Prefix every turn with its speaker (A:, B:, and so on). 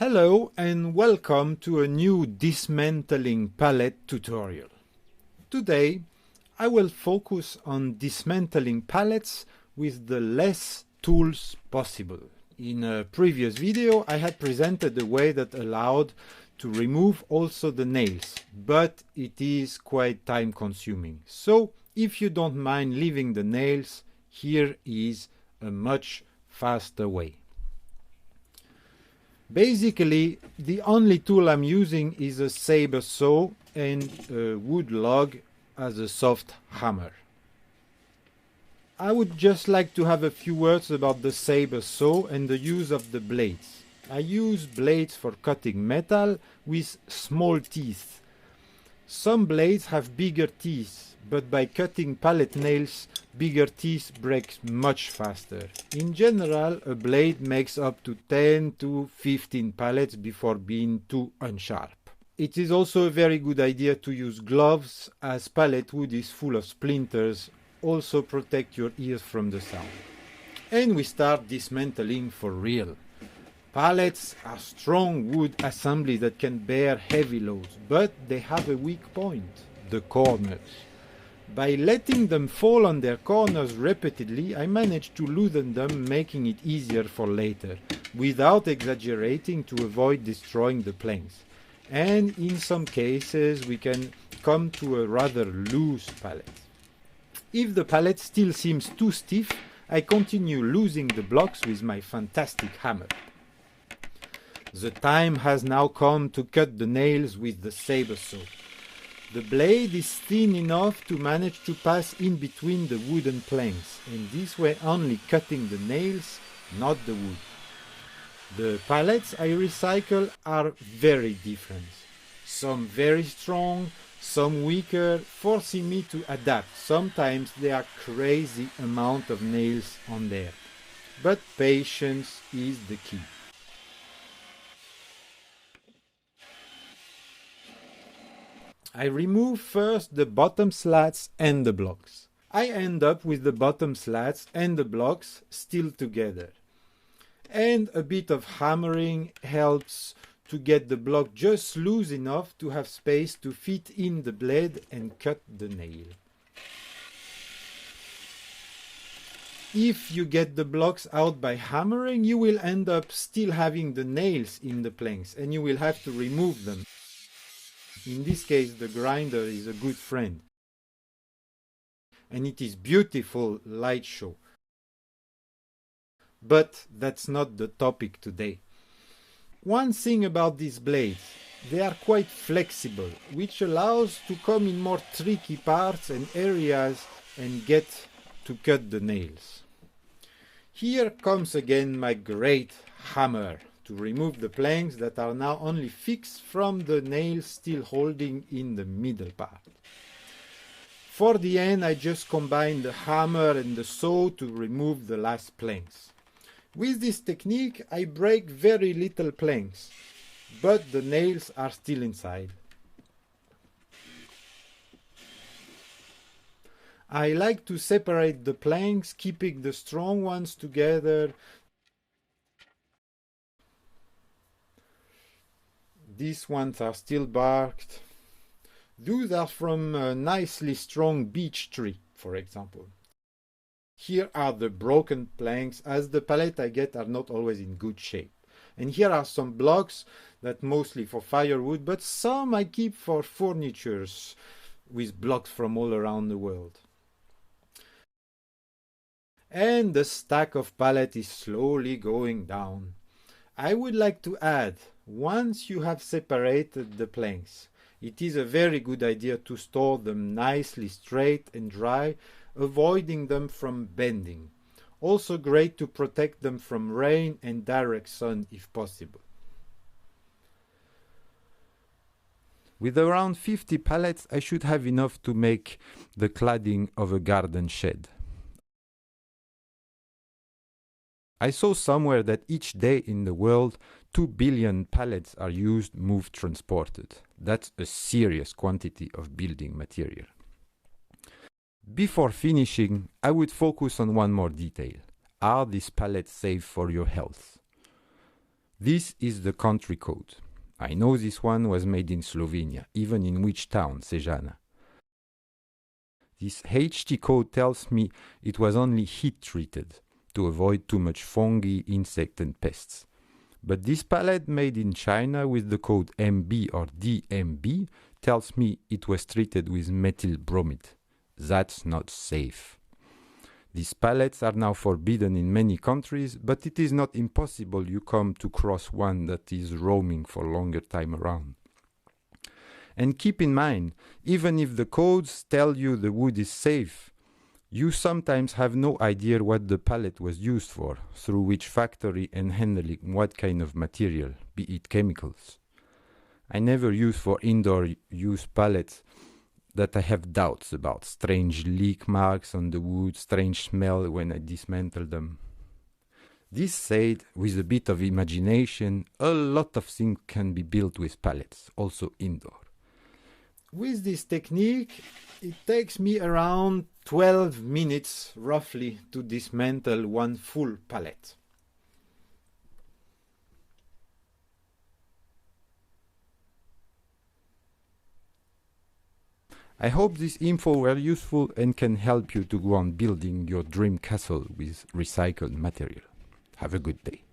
A: Hello and welcome to a new Dismantling Pallet tutorial. Today I will focus on dismantling pallets with the less tools possible. In a previous video I had presented a way that allowed to remove also the nails, but it is quite time consuming. So if you don't mind leaving the nails, here is a much faster way. Basically, the only tool I'm using is a saber saw and a wood log as a soft hammer. I would just like to have a few words about the saber saw and the use of the blades. I use blades for cutting metal with small teeth. Some blades have bigger teeth, but by cutting pallet nails, bigger teeth break much faster. In general, a blade makes up to 10 to 15 pallets before being too unsharp. It is also a very good idea to use gloves, as pallet wood is full of splinters. Also protect your ears from the sound. And we start dismantling for real. Pallets are strong wood assemblies that can bear heavy loads, but they have a weak point: the corners. By letting them fall on their corners repeatedly, I managed to loosen them, making it easier for later, without exaggerating to avoid destroying the planks. And in some cases we can come to a rather loose pallet. If the pallet still seems too stiff, I continue loosening the blocks with my fantastic hammer. The time has now come to cut the nails with the saber saw. The blade is thin enough to manage to pass in between the wooden planks, and this way only cutting the nails, not the wood. The pallets I recycle are very different. Some very strong, some weaker, forcing me to adapt. Sometimes there are crazy amount of nails on there. But patience is the key. I remove first the bottom slats and the blocks. I end up with the bottom slats and the blocks still together. And a bit of hammering helps to get the block just loose enough to have space to fit in the blade and cut the nail. If you get the blocks out by hammering, you will end up still having the nails in the planks and you will have to remove them. In this case, the grinder is a good friend. And it is beautiful light show. But that's not the topic today. One thing about these blades, they are quite flexible, which allows to come in more tricky parts and areas and get to cut the nails. Here comes again my great hammer to remove the planks that are now only fixed from the nails still holding in the middle part. For the end, I just combine the hammer and the saw to remove the last planks. With this technique I break very little planks, but the nails are still inside. I like to separate the planks, keeping the strong ones together. These ones are still barked. Those are from a nicely strong beech tree, for example. Here are the broken planks, as the pallet I get are not always in good shape. And here are some blocks that mostly for firewood, but some I keep for furnitures with blocks from all around the world. And the stack of pallet is slowly going down. I would like to add, once you have separated the planks, it is a very good idea to store them nicely straight and dry, avoiding them from bending. Also great to protect them from rain and direct sun if possible. With around 50 pallets, I should have enough to make the cladding of a garden shed. I saw somewhere that each day in the world 2 billion pallets are used, moved, transported. That's a serious quantity of building material. Before finishing, I would focus on one more detail. Are these pallets safe for your health?
B: This is the country code. I know this one was made in Slovenia, even in which town, Sežana. This HT code tells me it was only heat treated to avoid too much fungi, insect and pests. But this pallet made in China with the code MB or DMB tells me it was treated with methyl bromide. That's not safe. These pallets are now forbidden in many countries, but it is not impossible you come to cross one that is roaming for longer time around. And keep in mind, even if the codes tell you the wood is safe, you sometimes have no idea what the pallet was used for, through which factory and handling what kind of material, be it chemicals. I never use for indoor use pallets that I have doubts about, strange leak marks on the wood, strange smell when I dismantle them. This said, with a bit of imagination, a lot of things can be built with pallets, also indoor.
A: With this technique, it takes me around 12 minutes roughly to dismantle one full pallet.
B: I hope this info were useful and can help you to go on building your dream castle with recycled material. Have a good day.